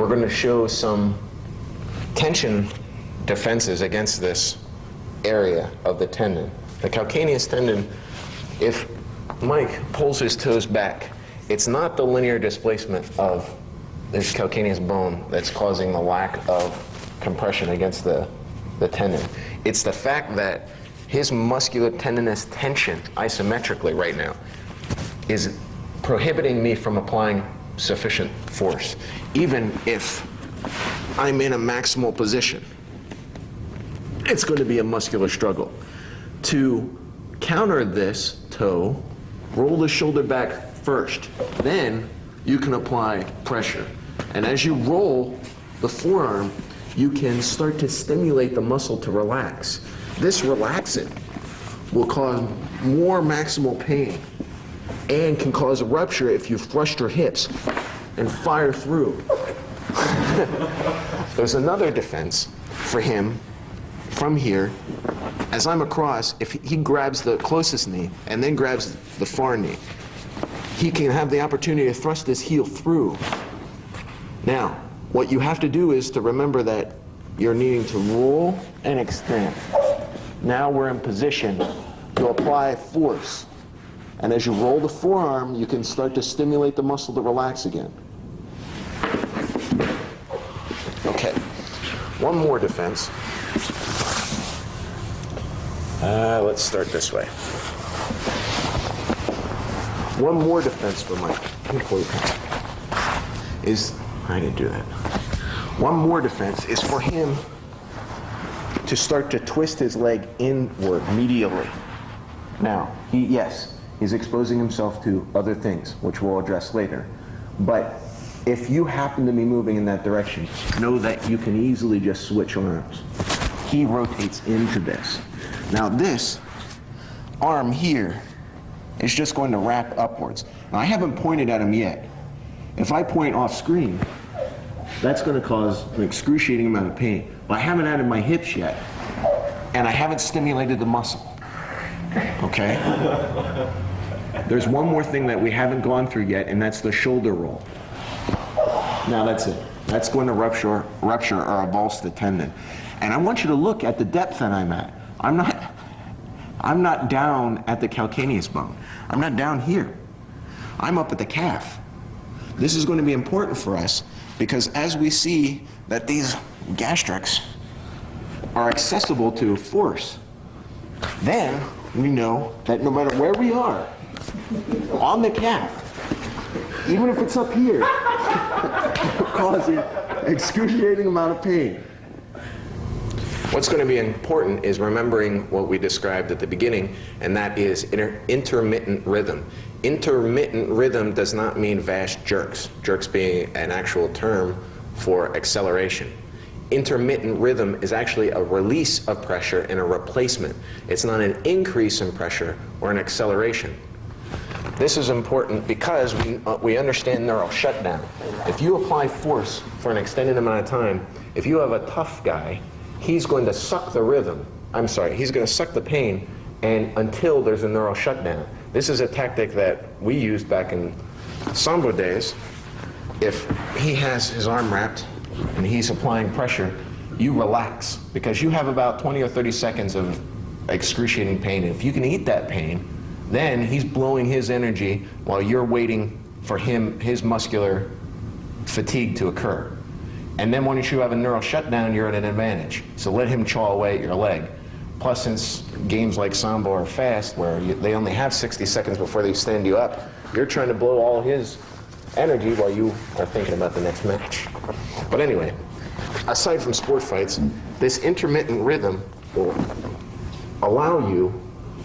we're going to show some tension defenses against this area of the tendon. The calcaneus tendon, if Mike pulls his toes back, it's not the linear displacement of this calcaneus bone that's causing the lack of compression against the tendon. It's the fact that his muscular tendinous tension isometrically right now is prohibiting me from applying sufficient force, even if I'm in a maximal position. It's going to be a muscular struggle. To counter this toe, roll the shoulder back first. Then you can apply pressure. And as you roll the forearm, you can start to stimulate the muscle to relax. This relaxant will cause more maximal pain and can cause a rupture if you thrust your hips and fire through. There's another defense for him from here. As I'm across, if he grabs the closest knee and then grabs the far knee, he can have the opportunity to thrust his heel through. Now, what you have to do is to remember that you're needing to roll and extend. Now we're in position to apply force. And as you roll the forearm, you can start to stimulate the muscle to relax again. Okay, one more defense. Let's start this way. One more defense for Mike is, I didn't do that. One more defense is for him to start to twist his leg inward medially. Now, he's exposing himself to other things, which we'll address later. But if you happen to be moving in that direction, know that you can easily just switch arms. He rotates into this. Now this arm here is just going to wrap upwards. Now I haven't pointed at him yet. If I point off screen, that's going to cause an excruciating amount of pain. But I haven't added my hips yet, and I haven't stimulated the muscle. Okay? There's one more thing that we haven't gone through yet, and that's the shoulder roll. Now that's it. That's going to rupture or avulse the tendon. And I want you to look at the depth that I'm at. I'm not down at the calcaneus bone. I'm not down here. I'm up at the calf. This is going to be important for us because as we see that these gastrics are accessible to force, then we know that no matter where we are on the calf, even if it's up here, causing excruciating amount of pain. What's going to be important is remembering what we described at the beginning, and that is intermittent rhythm. Intermittent rhythm does not mean vast jerks, jerks being an actual term for acceleration. Intermittent rhythm is actually a release of pressure and a replacement. It's not an increase in pressure or an acceleration. This is important because we understand neural shutdown. If you apply force for an extended amount of time, if you have a tough guy, he's going to suck the rhythm. He's going to suck the pain and until there's a neural shutdown. This is a tactic that we used back in Sambo days. If he has his arm wrapped and he's applying pressure, you relax because you have about 20 or 30 seconds of excruciating pain. And if you can eat that pain, then he's blowing his energy while you're waiting for his muscular fatigue to occur. And then once you have a neural shutdown, you're at an advantage. So let him chaw away at your leg. Plus, since games like Sambo are fast, where they only have 60 seconds before they stand you up, you're trying to blow all his energy while you are thinking about the next match. But anyway, aside from sport fights, this intermittent rhythm will allow you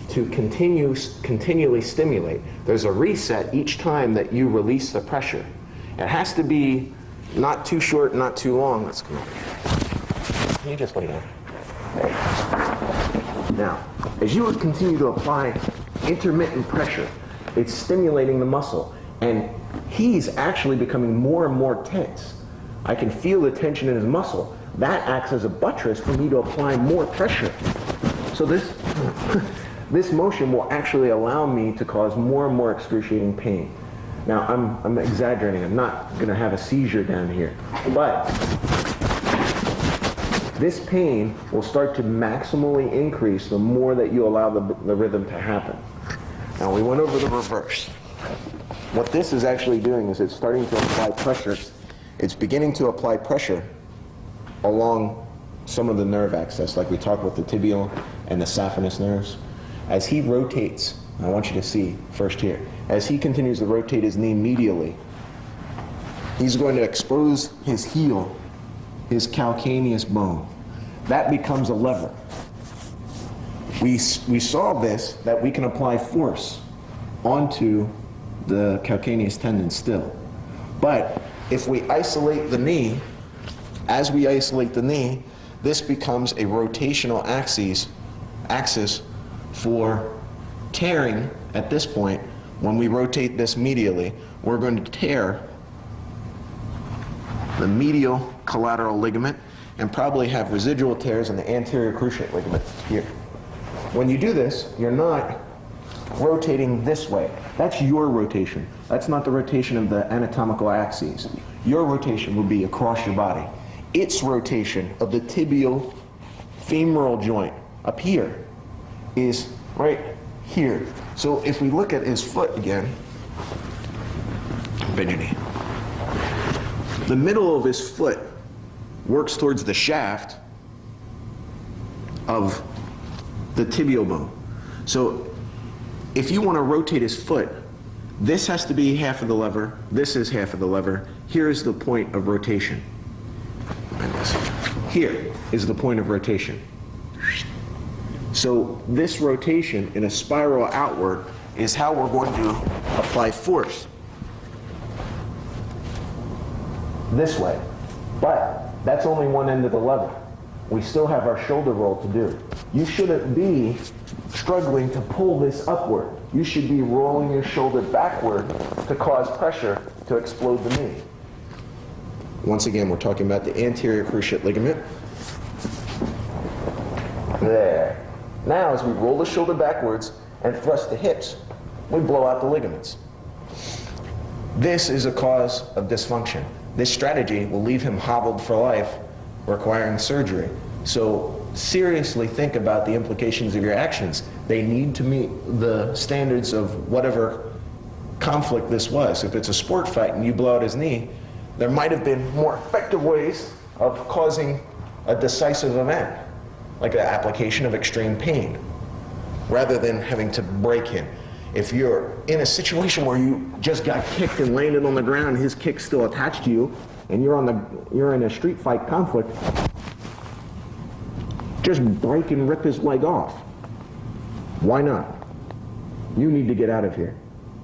to continually stimulate. There's a reset each time that you release the pressure. It has to be not too short, not too long. Let's come over here. Can you just lay down? There. Now, as you continue to apply intermittent pressure, it's stimulating the muscle, and he's actually becoming more and more tense. I can feel the tension in his muscle. That acts as a buttress for me to apply more pressure. So this motion will actually allow me to cause more and more excruciating pain. Now, I'm exaggerating. I'm not going to have a seizure down here. But this pain will start to maximally increase the more that you allow the rhythm to happen. Now, we went over the reverse. What this is actually doing is it's starting to apply pressure. It's beginning to apply pressure along some of the nerve access, like we talked with the tibial and the saphenous nerves. As he rotates, I want you to see first here, as he continues to rotate his knee medially, he's going to expose his heel, his calcaneus bone. That becomes a lever. We saw this, that we can apply force onto the calcaneus tendon still. But if we isolate the knee, as we isolate the knee, this becomes a rotational axis for tearing. At this point, when we rotate this medially, we're going to tear the medial collateral ligament and probably have residual tears in the anterior cruciate ligament here. When you do this, you're not rotating this way. That's your rotation. That's not the rotation of the anatomical axes. Your rotation will be across your body. Its rotation of the tibial femoral joint up here is right here. So if we look at his foot again, bend your knee. The middle of his foot works towards the shaft of the tibial bone. So if you want to rotate his foot, this has to be half of the lever, this is half of the lever, here is the point of rotation. Here is the point of rotation. So this rotation in a spiral outward is how we're going to apply force. This way. But that's only one end of the lever. We still have our shoulder roll to do. You shouldn't be struggling to pull this upward. You should be rolling your shoulder backward to cause pressure to explode the knee. Once again, we're talking about the anterior cruciate ligament. There. Now, as we roll the shoulder backwards and thrust the hips, we blow out the ligaments. This is a cause of dysfunction. This strategy will leave him hobbled for life, requiring surgery. So seriously think about the implications of your actions. They need to meet the standards of whatever conflict this was. If it's a sport fight and you blow out his knee, there might have been more effective ways of causing a decisive event, like the application of extreme pain, rather than having to break him. If you're in a situation where you just got kicked and landed on the ground, his kick's still attached to you, and you're in a street fight conflict, just break and rip his leg off. Why not? You need to get out of here.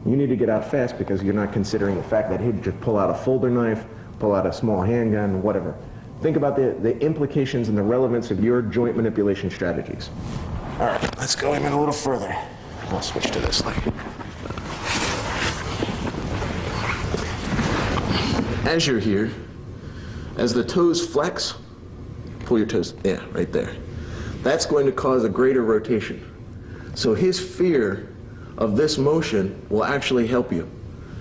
You need to get out fast because you're not considering the fact that he'd just pull out a folder knife, pull out a small handgun, whatever. Think about the implications and the relevance of your joint manipulation strategies. All right, let's go even a little further. I'll switch to this leg. As you're here, as the toes flex, pull your toes, yeah, right there. That's going to cause a greater rotation. So his fear of this motion will actually help you.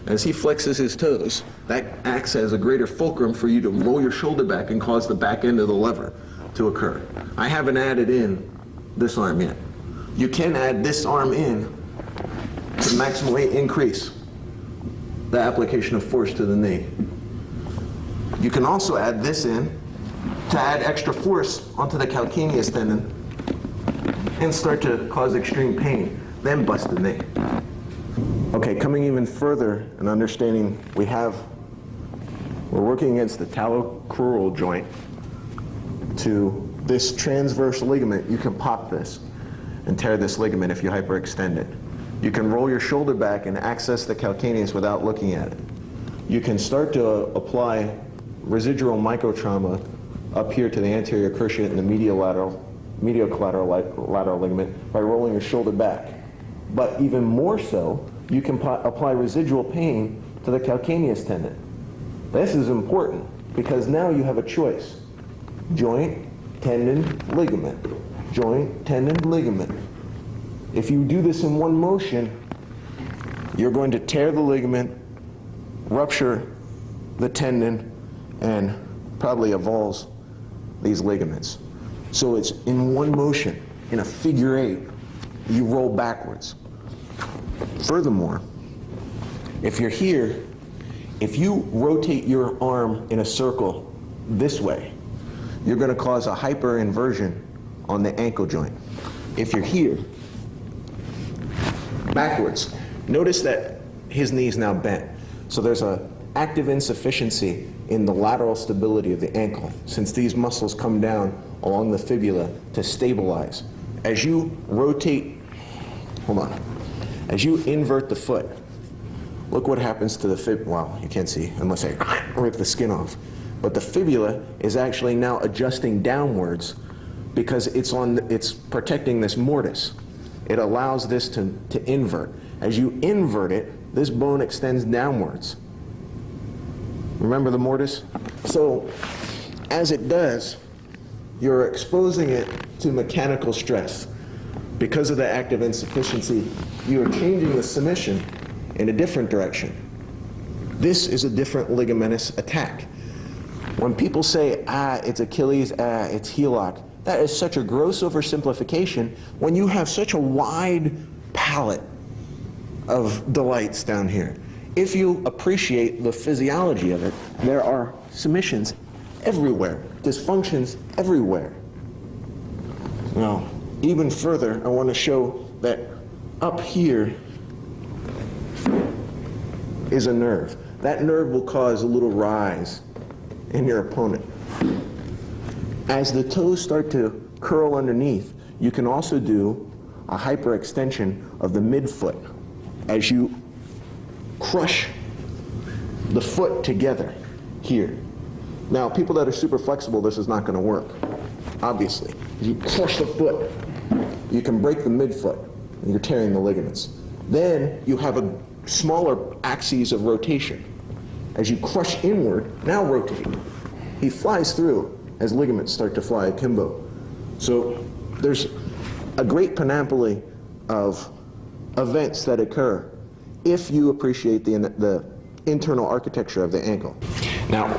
As he flexes his toes, that acts as a greater fulcrum for you to roll your shoulder back and cause the back end of the lever to occur. I haven't added in this arm yet. You can add this arm in to maximally increase the application of force to the knee. You can also add this in to add extra force onto the calcaneus tendon and start to cause extreme pain, then bust the knee. Okay, coming even further and understanding we're working against the talocrural joint to this transverse ligament. You can pop this and tear this ligament if you hyperextend it. You can roll your shoulder back and access the calcaneus without looking at it. You can start to apply residual microtrauma up here to the anterior cruciate and the medial collateral ligament by rolling your shoulder back. But even more so, you can apply residual pain to the calcaneus tendon. This is important because now you have a choice. Joint, tendon, ligament. Joint, tendon, ligament. If you do this in one motion, you're going to tear the ligament rupture the tendon and probably avulse these ligaments. So it's in one motion, in a figure 8, you roll backwards. Furthermore, if you're here, if you rotate your arm in a circle this way, you're going to cause a hyperinversion on the ankle joint. If you're here, backwards, notice that his knee is now bent. So there's an active insufficiency in the lateral stability of the ankle, since these muscles come down along the fibula to stabilize. As you rotate, hold on, as you invert the foot, look what happens to the fib. Well, you can't see unless I rip the skin off. But the fibula is actually now adjusting downwards because it's protecting this mortise. It allows this to invert. As you invert it, this bone extends downwards. Remember the mortise? So as it does, you're exposing it to mechanical stress. Because of the active insufficiency, you are changing the submission in a different direction. This is a different ligamentous attack. When people say, it's Achilles, it's heel lock, that is such a gross oversimplification when you have such a wide palette of delights down here. If you appreciate the physiology of it, there are submissions everywhere, dysfunctions everywhere. Now, even further, I want to show that up here is a nerve. That nerve will cause a little rise in your opponent. As the toes start to curl underneath, you can also do a hyperextension of the midfoot as you crush the foot together here. Now, people that are super flexible, this is not going to work, obviously. As you crush the foot, you can break the midfoot, and you're tearing the ligaments. Then you have a smaller axes of rotation. As you crush inward, now rotate. He flies through as ligaments start to fly akimbo. So there's a great panoply of events that occur if you appreciate the internal architecture of the ankle. Now,